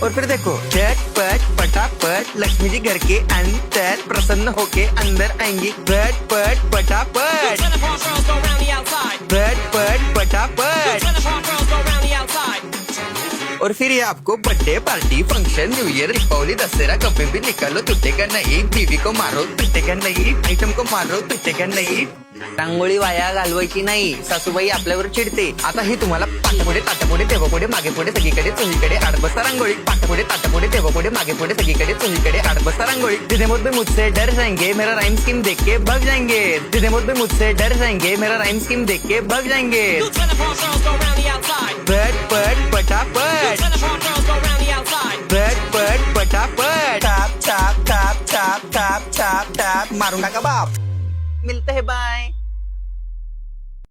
और फिर देखो झटपट पटापट लक्ष्मी जी घर के अंदर प्रसन्न होके अंदर आएंगी। झटपट पटापट झटपट पटापट। और फिर ये आपको birthday party function new year Deepavali Dussehra कभी भी निकालो तुटेगा नहीं। बीवी को मारो तुटेगा नाही, आयटम को मारो तुटेगा नाही। रांगोळी वाया घालवायची नाही, सासूबाई आपल्यावर चिडते। आता ही तुम्हाला पाठपुढे ताटापुढे तेव्हापुढे मागे पुढे सगळीकडे चोहीकडे आडबस्ता रांगोळी। पाठपुढे ताटापुढे तेव्हापुढे मागे पुढे सगळीकडे चोहीकडे आडबस्ता रांगोळी। जितने मुझ भी मुझसे डर जाएंगे मेरा राइम स्कीम देख के भाग जाएंगे। जितने मुझ भी मुझसे डर जाएंगे मेरा राइम स्कीम देख के भाग जाएंगे। झटपट पटापट झटपट पटापट top top top top top top top मारून टाका बाप। मिलते हैं बाय।